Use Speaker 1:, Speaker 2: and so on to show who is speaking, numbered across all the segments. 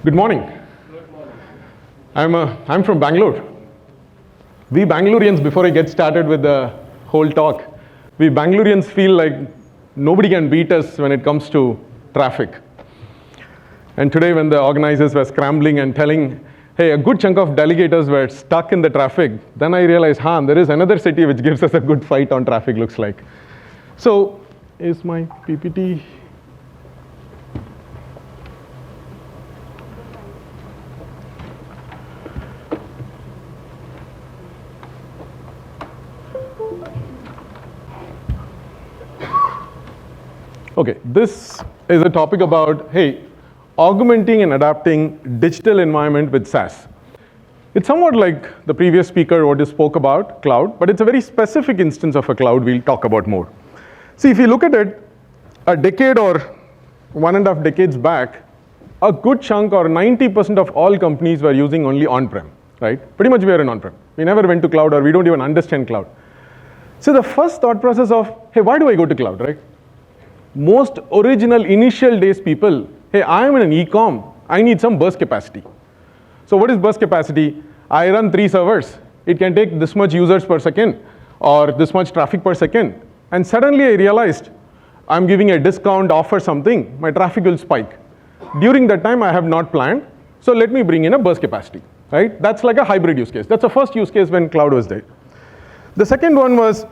Speaker 1: Good morning. I'm from Bangalore. We Bangaloreans, before I get started with the whole talk, we Bangaloreans feel like nobody can beat us when it comes to traffic. And today when the organizers were scrambling and telling, hey, a good chunk of delegators were stuck in the traffic, then I realized, there is another city which gives us a good fight on traffic, looks like. So, is my PPT? Okay, this is a topic about, hey, augmenting and adapting digital environment with SaaS. It's somewhat like the previous speaker what he spoke about, cloud, but it's a very specific instance of a cloud we'll talk about more. See, if you look at it, a decade or 1.5 decades back, a good chunk or 90% of all companies were using only on-prem, right? Pretty much we are in on-prem. We never went to cloud or we don't even understand cloud. So the first thought process of, hey, why do I go to cloud, right? Most original initial days people, hey, I am in an e-com, I need some burst capacity. So what is burst capacity? I run 3 servers. It can take this much users per second or this much traffic per second. And suddenly I realized I'm giving a discount, offer something, my traffic will spike. During that time I have not planned, so let me bring in a burst capacity, right? That's like a hybrid use case. That's the first use case when cloud was there. The second one was,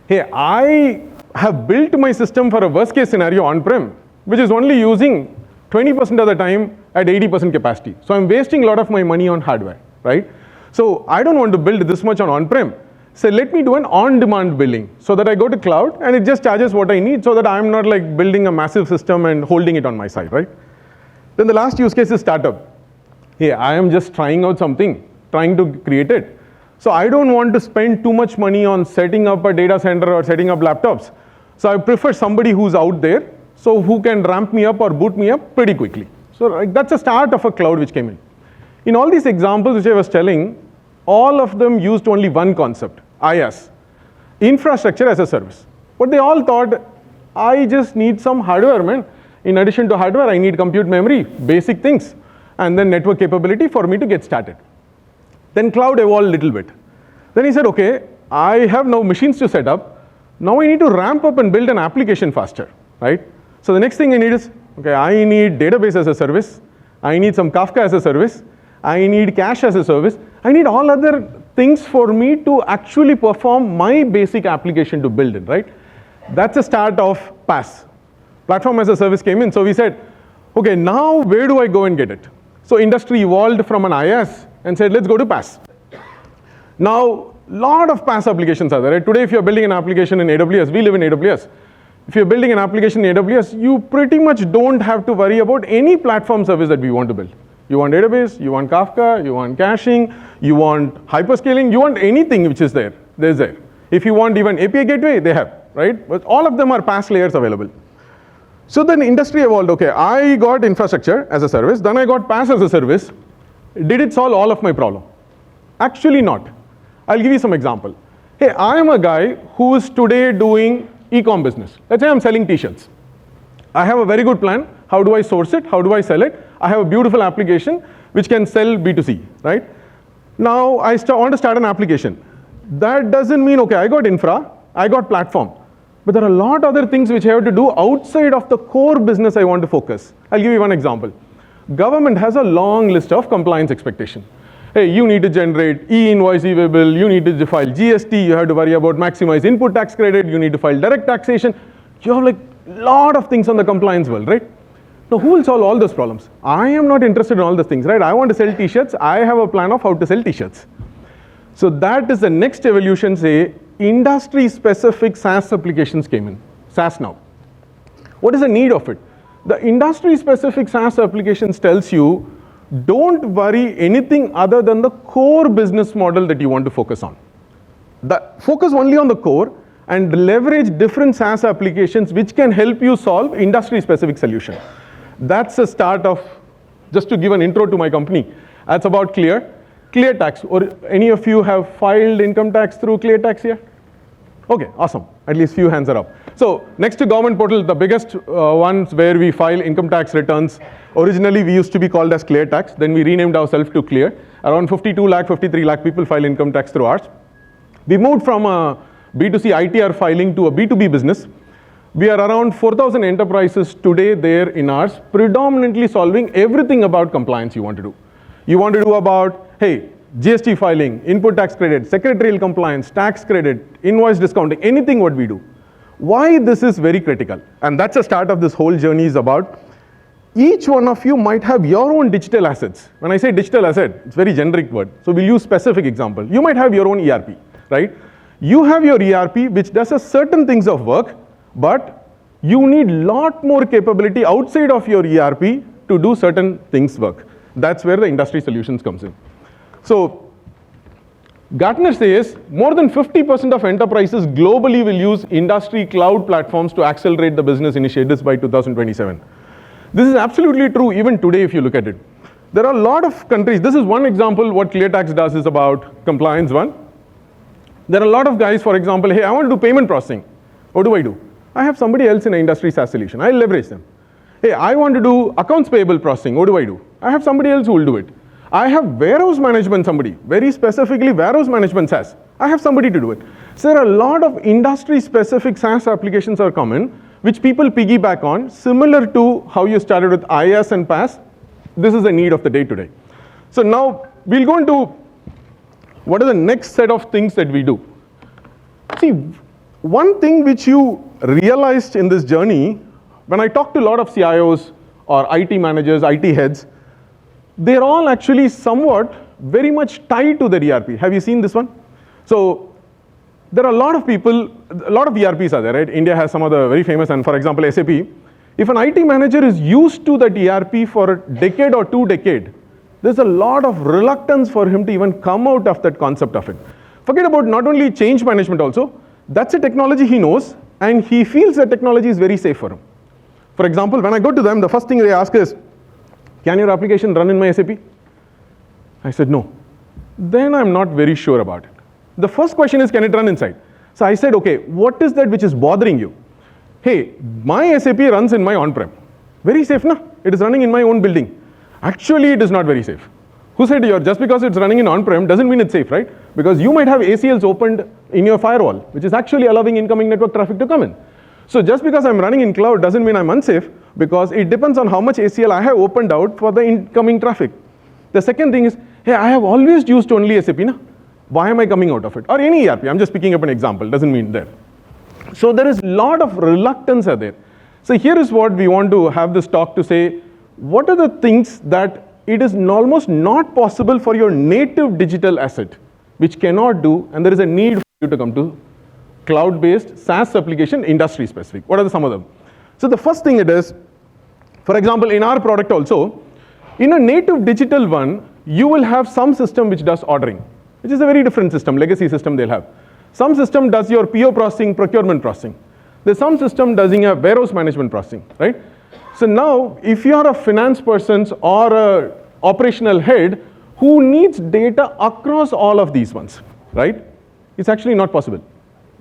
Speaker 1: hey, I have built my system for a worst case scenario on-prem, which is only using 20% of the time at 80% capacity. So I'm wasting a lot of my money on hardware, right? So I don't want to build this much on-prem. So let me do an on-demand billing so that I go to cloud and it just charges what I need so that I'm not like building a massive system and holding it on my side, right? Then the last use case is startup. Hey, I am just trying out something, trying to create it. So I don't want to spend too much money on setting up a data center or setting up laptops. So I prefer somebody who's out there, so who can ramp me up or boot me up pretty quickly. So that's the start of a cloud which came in. In all these examples which I was telling, all of them used only one concept, IaaS, infrastructure as a service. But they all thought, I just need some hardware, man. In addition to hardware, I need compute memory, basic things, and then network capability for me to get started. Then cloud evolved a little bit. Then he said, okay, I have now machines to set up. Now I need to ramp up and build an application faster, right? So the next thing I need is, okay, I need database as a service. I need some Kafka as a service. I need cache as a service. I need all other things for me to actually perform my basic application to build it, right? That's the start of PaaS. Platform as a service came in. So we said, okay, now where do I go and get it? So industry evolved from an IaaS and said, let's go to PaaS. Now, lot of PaaS applications are there. Right? Today, if you're building an application in AWS, we live in AWS. If you're building an application in AWS, you pretty much don't have to worry about any platform service that we want to build. You want database, you want Kafka, you want caching, you want hyperscaling, you want anything which is there, there's there. If you want even API gateway, they have, right? But all of them are PaaS layers available. So then industry evolved, okay, I got infrastructure as a service, then I got PaaS as a service. Did it solve all of my problem? Actually not. I'll give you some example. Hey, I am a guy who is today doing e-com business. Let's say I'm selling t-shirts. I have a very good plan. How do I source it? How do I sell it? I have a beautiful application which can sell B2C, right? Now I want to start an application. That doesn't mean, okay, I got infra, I got platform. But there are a lot of other things which I have to do outside of the core business I want to focus. I'll give you one example. Government has a long list of compliance expectations. Hey, you need to generate e-invoice e-bill, you need to file GST, you have to worry about maximize input tax credit, you need to file direct taxation. You have like a lot of things on the compliance world, right? Now, who will solve all those problems? I am not interested in all those things, right? I want to sell t-shirts. I have a plan of how to sell t-shirts. So that is the next evolution, say, industry-specific SaaS applications came in, SaaS now. What is the need of it? The industry-specific SaaS applications tells you, don't worry anything other than the core business model that you want to focus on. Focus only on the core and leverage different SaaS applications which can help you solve industry-specific solution. That's the start of, just to give an intro to my company, that's about Clear tax. Or any of you have filed income tax through Clear tax here? Okay, awesome. At least few hands are up. So next to government portal, the biggest ones where we file income tax returns. Originally, we used to be called as Clear Tax. Then we renamed ourselves to Clear. Around 52 lakh, 53 lakh people file income tax through ours. We moved from a B2C ITR filing to a B2B business. We are around 4,000 enterprises today there in ours, predominantly solving everything about compliance you want to do. You want to do about, hey, GST filing, input tax credit, secretarial compliance, tax credit, invoice discounting, anything what we do. Why this is very critical, and that's the start of this whole journey, is about each one of you might have your own digital assets. When I say digital asset, it's a very generic word. So we'll use specific example. You might have your own ERP, right? You have your ERP which does a certain things of work, but you need lot more capability outside of your ERP to do certain things work. That's where the industry solutions comes in. So Gartner says more than 50% of enterprises globally will use industry cloud platforms to accelerate the business initiatives by 2027. This is absolutely true even today if you look at it. There are a lot of countries. This is one example what ClearTax does is about compliance one. There are a lot of guys, for example, hey, I want to do payment processing. What do? I have somebody else in an industry SaaS solution. I'll leverage them. Hey, I want to do accounts payable processing. What do? I have somebody else who will do it. I have warehouse management somebody, very specifically warehouse management SaaS. I have somebody to do it. So there are a lot of industry-specific SaaS applications are common, which people piggyback on, similar to how you started with IaaS and PaaS. This is the need of the day today. So now we'll go into what are the next set of things that we do. See, one thing which you realized in this journey, when I talk to a lot of CIOs or IT managers, IT heads, they're all actually somewhat very much tied to their ERP. Have you seen this one? So there are a lot of people, a lot of ERPs are there, right? India has some of the very famous, and for example, SAP. If an IT manager is used to that ERP for a decade or 2 decades, there's a lot of reluctance for him to even come out of that concept of it. Forget about not only change management also, that's a technology he knows, and he feels that technology is very safe for him. For example, when I go to them, the first thing they ask is, can your application run in my SAP? I said, no. Then I'm not very sure about it. The first question is, can it run inside? So I said, okay, what is that which is bothering you? Hey, my SAP runs in my on-prem. Very safe, na? It is running in my own building. Actually, it is not very safe. Who said just because it's running in on-prem doesn't mean it's safe, right? Because you might have ACLs opened in your firewall, which is actually allowing incoming network traffic to come in. So just because I'm running in cloud doesn't mean I'm unsafe, because it depends on how much ACL I have opened out for the incoming traffic. The second thing is, hey, I have always used only SAP, na? Why am I coming out of it? Or any ERP, I'm just picking up an example, doesn't mean that. So there is a lot of reluctance are there. So here is what we want to have this talk to say, what are the things that it is almost not possible for your native digital asset, which cannot do, and there is a need for you to come to cloud-based SaaS application, industry specific. What are some of them? So the first thing it is, for example, in our product also, in a native digital one, you will have some system which does ordering, which is a very different system, legacy system they'll have. Some system does your PO processing, procurement processing. There's some system doing a warehouse management processing, right? So now, if you are a finance person or a operational head who needs data across all of these ones, right? It's actually not possible.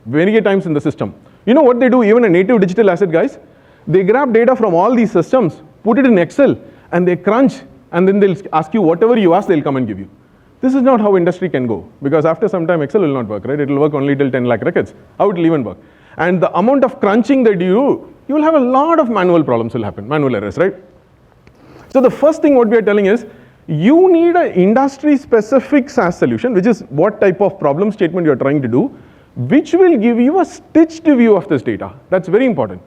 Speaker 1: Many times in the system. You know what they do, even a native digital asset guys? They grab data from all these systems, put it in Excel, and they crunch, and then they'll ask you whatever you ask, they'll come and give you. This is not how industry can go, because after some time Excel will not work, right? It will work only till 10 lakh records. How it will even work? And the amount of crunching that you will have a lot of manual problems will happen, manual errors, right? So the first thing what we are telling is, you need an industry-specific SaaS solution, which is what type of problem statement you are trying to do, which will give you a stitched view of this data. That's very important.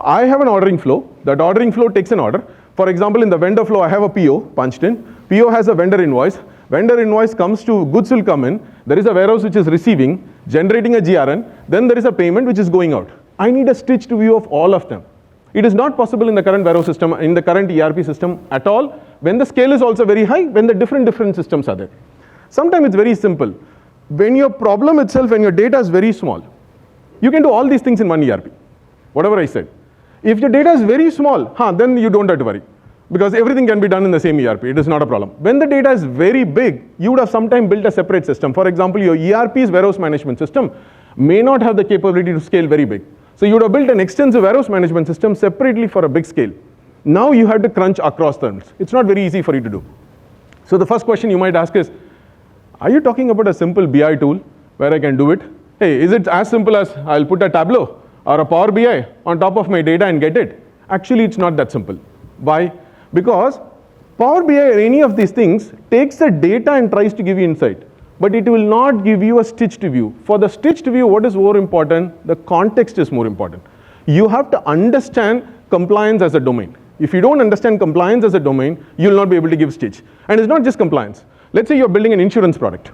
Speaker 1: I have an ordering flow. That ordering flow takes an order. For example, in the vendor flow, I have a PO punched in. PO has a vendor invoice. Vendor invoice comes to, goods will come in. There is a warehouse which is receiving, generating a GRN. Then there is a payment which is going out. I need a stitched view of all of them. It is not possible in the current warehouse system, in the current ERP system at all, when the scale is also very high, when the different systems are there. Sometimes it's very simple. When your problem itself, when your data is very small, you can do all these things in one ERP, whatever I said. If your data is very small, then you don't have to worry, because everything can be done in the same ERP. It is not a problem. When the data is very big, you would have sometime built a separate system. For example, your ERP is warehouse management system, may not have the capability to scale very big. So you would have built an extensive warehouse management system separately for a big scale. Now you have to crunch across terms. It's not very easy for you to do. So the first question you might ask is, are you talking about a simple BI tool where I can do it? Hey, is it as simple as I'll put a Tableau or a Power BI on top of my data and get it? Actually, it's not that simple. Why? Because Power BI or any of these things takes the data and tries to give you insight, but it will not give you a stitched view. For the stitched view, what is more important? The context is more important. You have to understand compliance as a domain. If you don't understand compliance as a domain, you'll not be able to give stitch. And it's not just compliance. Let's say you're building an insurance product.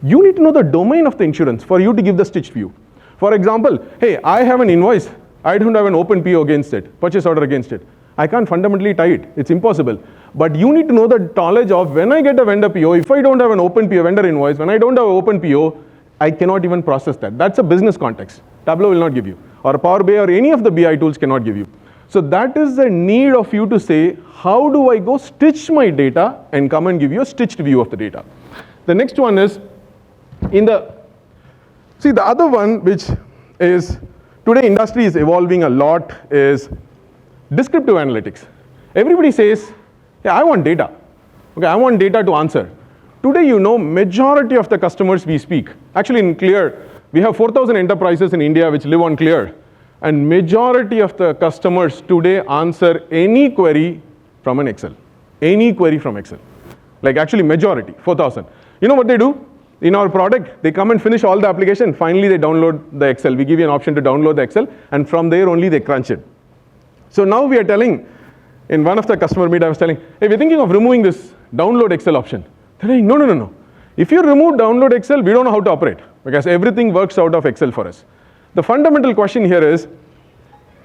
Speaker 1: You need to know the domain of the insurance for you to give the stitched view. For example, hey, I have an invoice. I don't have an open PO against it, purchase order against it. I can't fundamentally tie it. It's impossible. But you need to know the knowledge of when I get a vendor PO, if I don't have an open PO, vendor invoice, when I don't have an open PO, I cannot even process that. That's a business context. Tableau will not give you. Or Power BI or any of the BI tools cannot give you. So that is the need of you to say, how do I go stitch my data and come and give you a stitched view of the data? The next one is, the other one which is, today industry is evolving a lot, is descriptive analytics. Everybody says, yeah, I want data. Okay, I want data to answer. Today, majority of the customers we speak, actually in Clear, we have 4,000 enterprises in India which live on Clear. And majority of the customers today answer any query from an Excel. Any query from Excel. Like actually majority, 4,000. You know what they do? In our product, they come and finish all the application. Finally, they download the Excel. We give you an option to download the Excel. And from there only they crunch it. So now we are telling, in one of the customer meet, I was telling, hey, we're thinking of removing this download Excel option. They're saying, no. If you remove download Excel, we don't know how to operate because everything works out of Excel for us. The fundamental question here is,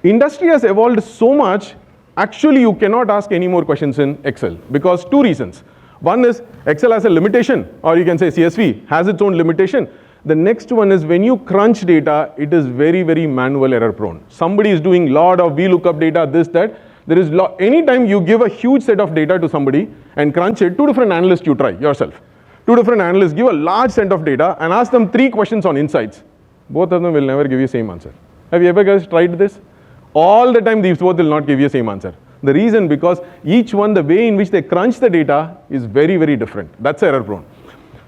Speaker 1: industry has evolved so much, actually you cannot ask any more questions in Excel because two reasons. One is Excel has a limitation, or you can say CSV has its own limitation. The next one is when you crunch data, it is very, very manual error prone. Somebody is doing a lot of VLOOKUP data, this, that. There is anytime you give a huge set of data to somebody and crunch it, two different analysts you try yourself. Two different analysts give a large set of data and ask them 3 questions on insights. Both of them will never give you the same answer. Have you ever guys tried this? All the time these both will not give you the same answer. The reason because each one, the way in which they crunch the data is very, very different. That's error prone.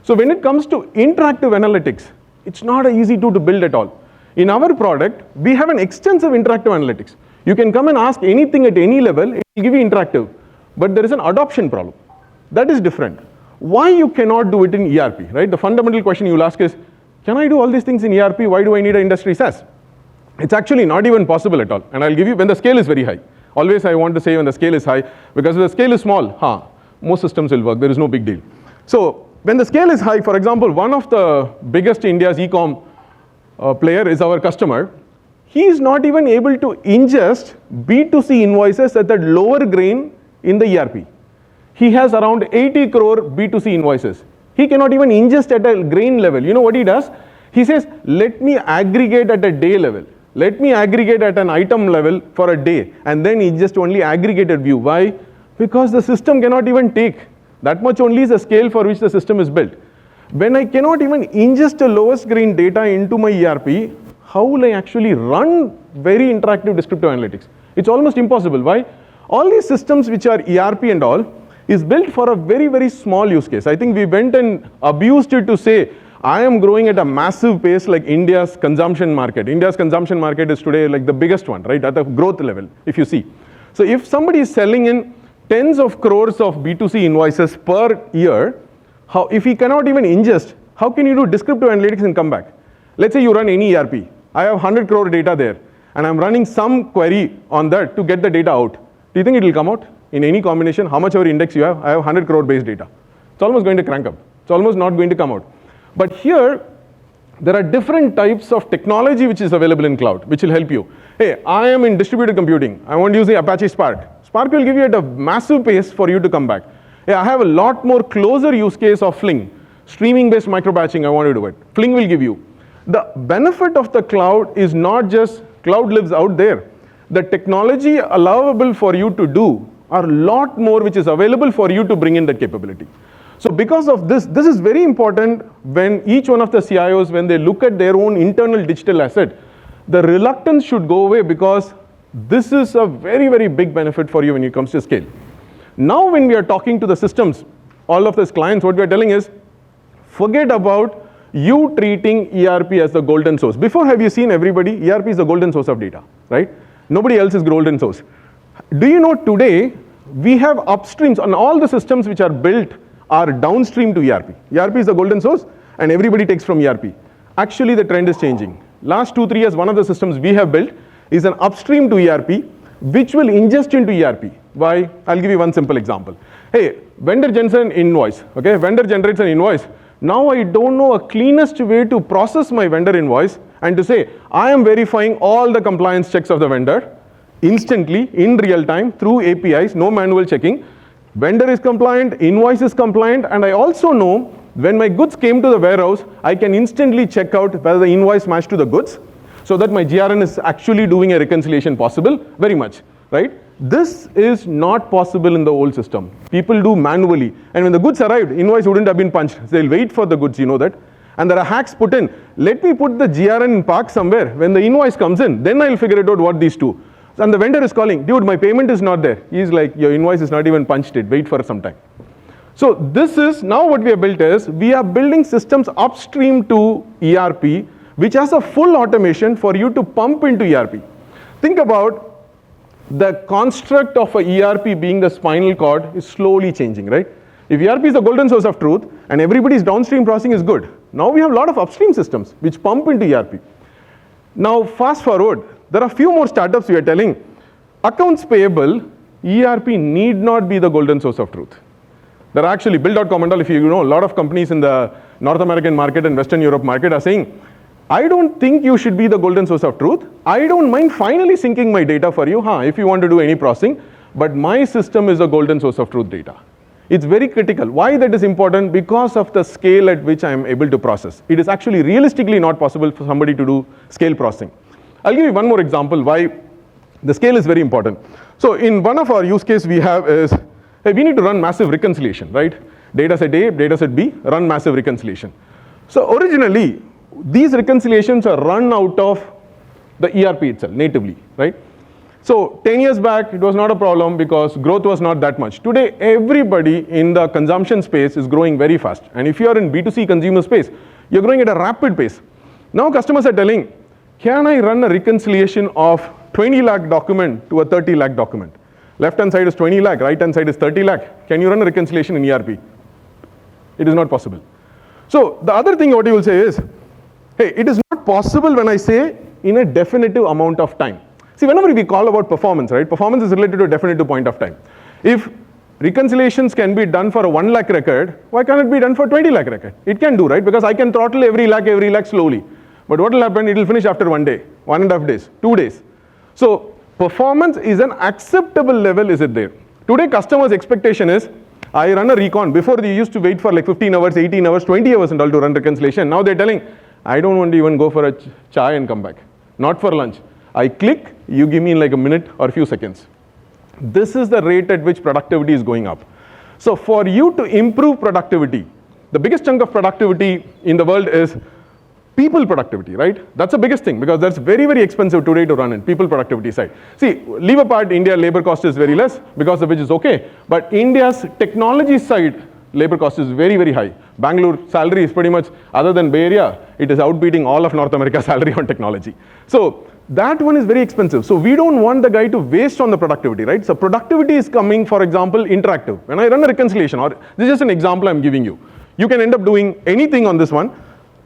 Speaker 1: So when it comes to interactive analytics, it's not an easy tool to build at all. In our product, we have an extensive interactive analytics. You can come and ask anything at any level, it will give you interactive. But there is an adoption problem. That is different. Why you cannot do it in ERP, right? The fundamental question you will ask is, can I do all these things in ERP? Why do I need an industry SaaS? It's actually not even possible at all. And I'll give you when the scale is very high. Always I want to say when the scale is high, because if the scale is small, most systems will work. There is no big deal. So when the scale is high, for example, one of the biggest India's e-com player is our customer. He is not even able to ingest B2C invoices at the lower grain in the ERP. He has around 80 crore B2C invoices. He cannot even ingest at a grain level. You know what he does? He says, let me aggregate at a day level. Let me aggregate at an item level for a day. And then ingest only aggregated view. Why? Because the system cannot even take. That much only is the scale for which the system is built. When I cannot even ingest the lowest grain data into my ERP, how will I actually run very interactive descriptive analytics? It's almost impossible. Why? All these systems which are ERP and all is built for a very, very small use case. I think we went and abused it to say, I am growing at a massive pace like India's consumption market. India's consumption market is today like the biggest one, right? At the growth level, if you see. So if somebody is selling in tens of crores of B2C invoices per year, if he cannot even ingest, how can you do descriptive analytics and come back? Let's say you run any ERP. I have 100 crore data there, and I'm running some query on that to get the data out. Do you think it will come out? In any combination, how much ever index you have, I have 100 crore base data. It's almost going to crank up. It's almost not going to come out. But here, there are different types of technology which is available in cloud, which will help you. Hey, I am in distributed computing. I want to use the Apache Spark. Spark will give you at a massive pace for you to come back. Hey, I have a lot more closer use case of Fling. Streaming-based microbatching, I want to do it. Fling will give you. The benefit of the cloud is not just cloud lives out there. The technology allowable for you to do are a lot more which is available for you to bring in that capability. So because of this, this is very important when each one of the CIOs, when they look at their own internal digital asset, the reluctance should go away because this is a very, very big benefit for you when it comes to scale. Now when we are talking to the systems, all of these clients, what we are telling is, forget about you treating ERP as the golden source. Before, have you seen everybody, ERP is the golden source of data, right? Nobody else is golden source. Do you know today, we have upstreams, and all the systems which are built are downstream to ERP. ERP is the golden source, and everybody takes from ERP. Actually, the trend is changing. Last 2-3 years, one of the systems we have built is an upstream to ERP, which will ingest into ERP. Why? I'll give you one simple example. Hey, vendor generates an invoice, okay? Vendor generates an invoice. Now I don't know a cleanest way to process my vendor invoice and to say, I am verifying all the compliance checks of the vendor instantly, in real time, through APIs, no manual checking. Vendor is compliant, invoice is compliant, and I also know when my goods came to the warehouse, I can instantly check out whether the invoice matched to the goods, so that my GRN is actually doing a reconciliation possible, very much, right? This is not possible in the old system. People do manually, and when the goods arrived, invoice wouldn't have been punched. They'll wait for the goods, you know that. And there are hacks put in. Let me put the GRN in park somewhere. When the invoice comes in, then I'll figure it out what these two. And the vendor is calling, dude, my payment is not there. He's like, your invoice is not even punched it. Wait for some time. So this is, now what we have built is, we are building systems upstream to ERP, which has a full automation for you to pump into ERP. Think about the construct of a ERP being the spinal cord is slowly changing, right? If ERP is the golden source of truth and everybody's downstream processing is good, now we have a lot of upstream systems which pump into ERP. Now fast forward, there are a few more startups we are telling, accounts payable, ERP need not be the golden source of truth. There are actually, Bill.com and all, if you know, a lot of companies in the North American market and Western Europe market are saying, I don't think you should be the golden source of truth. I don't mind finally syncing my data for you, if you want to do any processing, but my system is a golden source of truth data. It's very critical. Why that is important? Because of the scale at which I am able to process. It is actually realistically not possible for somebody to do scale processing. I'll give you one more example why the scale is very important. So in one of our use case we have is, hey, we need to run massive reconciliation, right? Data set A, data set B, run massive reconciliation. So originally, these reconciliations are run out of the ERP itself, natively, right? So 10 years back, it was not a problem because growth was not that much. Today, everybody in the consumption space is growing very fast. And if you are in B2C consumer space, you're growing at a rapid pace. Now customers are telling, can I run a reconciliation of 20 lakh document to a 30 lakh document? Left-hand side is 20 lakh, right-hand side is 30 lakh. Can you run a reconciliation in ERP? It is not possible. So the other thing what you will say is, hey, it is not possible when I say in a definitive amount of time. See, whenever we call about performance, right? Performance is related to a definitive point of time. If reconciliations can be done for a 1 lakh record, why can't it be done for 20 lakh record? It can do, right? Because I can throttle every lakh slowly. But what will happen? It will finish after 1 day, 1.5 days, 2 days. So performance is an acceptable level, is it there? Today, customers' expectation is, I run a recon. Before they used to wait for like 15 hours, 18 hours, 20 hours and all to run reconciliation. Now they're telling, I don't want to even go for a chai and come back. Not for lunch. I click, you give me in like a minute or a few seconds. This is the rate at which productivity is going up. So for you to improve productivity, the biggest chunk of productivity in the world is people productivity, right? That's the biggest thing because that's very, very expensive today to run in, people productivity side. See, leave apart India, labor cost is very less because of which is okay. But India's technology side, labor cost is very, very high. Bangalore salary is pretty much, other than Bay Area, it is outbeating all of North America's salary on technology. So that one is very expensive. So we don't want the guy to waste on the productivity, right? So productivity is coming, for example, interactive. When I run a reconciliation, or this is just an example I'm giving you. You can end up doing anything on this one.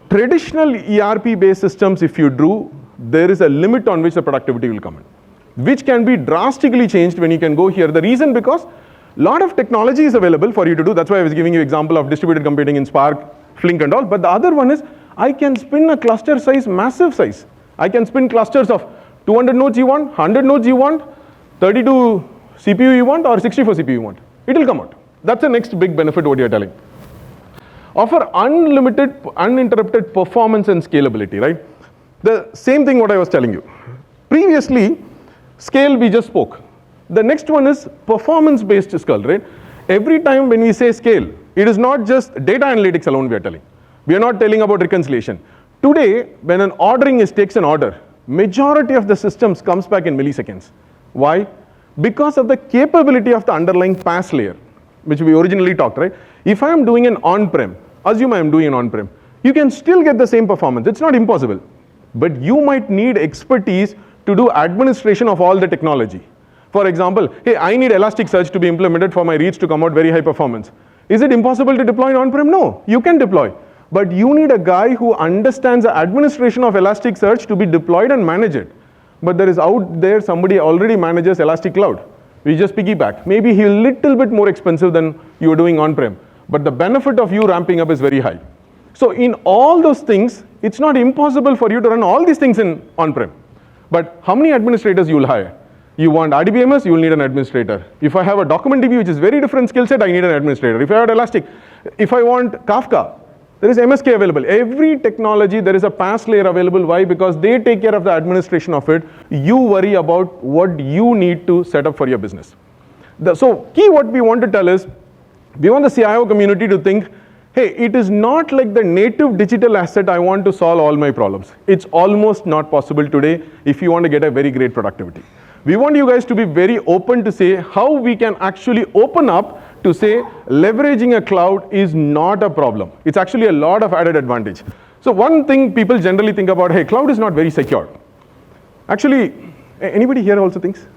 Speaker 1: Traditional ERP-based systems, if you do, there is a limit on which the productivity will come in, which can be drastically changed when you can go here. The reason because a lot of technology is available for you to do. That's why I was giving you example of distributed computing in Spark, Flink and all. But the other one is, I can spin a cluster size, massive size. I can spin clusters of 200 nodes you want, 100 nodes you want, 32 CPU you want, or 64 CPU you want. It will come out. That's the next big benefit what you're telling. Offer unlimited, uninterrupted performance and scalability, right? The same thing what I was telling you. Previously, scale we just spoke. The next one is performance-based scale, right? Every time when we say scale, It is not just data analytics alone we are telling. We are not telling about reconciliation. Today, when an ordering takes an order, majority of the systems comes back in milliseconds. Why? Because of the capability of the underlying PaaS layer, which we originally talked, right? If I am doing an on-prem, assume I am doing an on-prem, you can still get the same performance. It's not impossible. But you might need expertise to do administration of all the technology. For example, hey, I need Elasticsearch to be implemented for my reads to come out very high performance. Is it impossible to deploy in on-prem? No, you can deploy. But you need a guy who understands the administration of Elasticsearch to be deployed and manage it. But there is out there somebody already manages Elastic Cloud. We just piggyback. Maybe he's a little bit more expensive than you are doing on-prem. But the benefit of you ramping up is very high. So in all those things, it's not impossible for you to run all these things in on-prem. But how many administrators you will hire? You want RDBMS, you will need an administrator. If I have a document DB, which is very different skill set, I need an administrator. If I have Elastic, if I want Kafka, there is MSK available. Every technology, there is a PaaS layer available. Why? Because they take care of the administration of it. You worry about what you need to set up for your business. So key what we want to tell is, we want the CIO community to think, hey, it is not like the native digital asset I want to solve all my problems. It's almost not possible today if you want to get a very great productivity. We want you guys to be very open to say how we can actually open up to say leveraging a cloud is not a problem. It's actually a lot of added advantage. So one thing people generally think about, hey, cloud is not very secure. Actually, anybody here also thinks?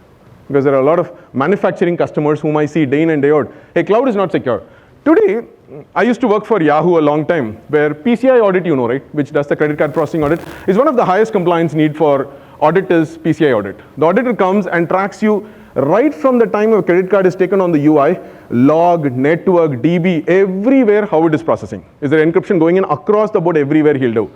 Speaker 1: Because there are a lot of manufacturing customers whom I see day in and day out. Hey, cloud is not secure. Today, I used to work for Yahoo a long time, where PCI audit, you know, right, which does the credit card processing audit, is one of the highest compliance need for audit is PCI audit. The auditor comes and tracks you right from the time a credit card is taken on the UI, log, network, DB, everywhere how it is processing. Is there encryption going in across the board everywhere he'll do.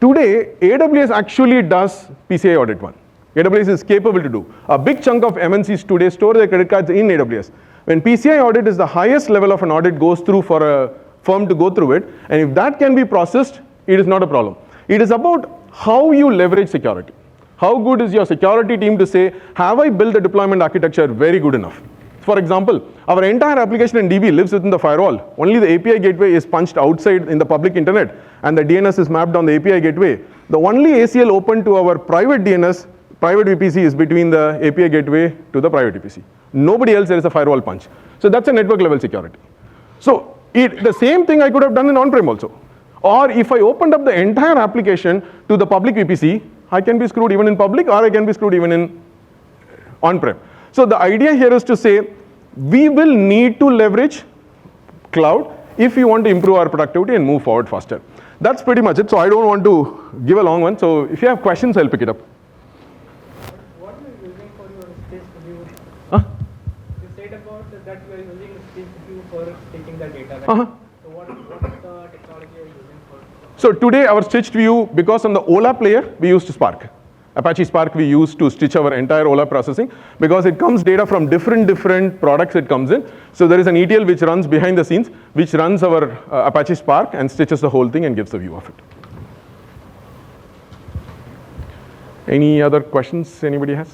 Speaker 1: Today, AWS actually does PCI audit one. AWS is capable to do. A big chunk of MNCs today store their credit cards in AWS. When PCI audit is the highest level of an audit goes through for a firm to go through it, and if that can be processed, it is not a problem. It is about how you leverage security. How good is your security team to say, have I built the deployment architecture very good enough? For example, our entire application in DB lives within the firewall. Only the API gateway is punched outside in the public internet, and the DNS is mapped on the API gateway. The only ACL open to our private DNS, private VPC is between the API gateway to the private VPC. Nobody else there is a firewall punch. So that's a network level security. So the same thing I could have done in on-prem also. Or if I opened up the entire application to the public VPC, I can be screwed even in public, or I can be screwed even in on-prem. So the idea here is to say, we will need to leverage cloud if you want to improve our productivity and move forward faster. That's pretty much it. So I don't want to give a long one. So if you have questions, I'll pick it up.
Speaker 2: What are you using for your space review? You said about that you are using space review for taking the data. Right? So what is the technology you are using for?
Speaker 1: So today our stitched view, because on the OLAP layer, we used Spark. Apache Spark we use to stitch our entire OLAP processing, because it comes data from different products it comes in. So there is an ETL which runs behind the scenes, which runs our Apache Spark and stitches the whole thing and gives the view of it. Any other questions anybody has?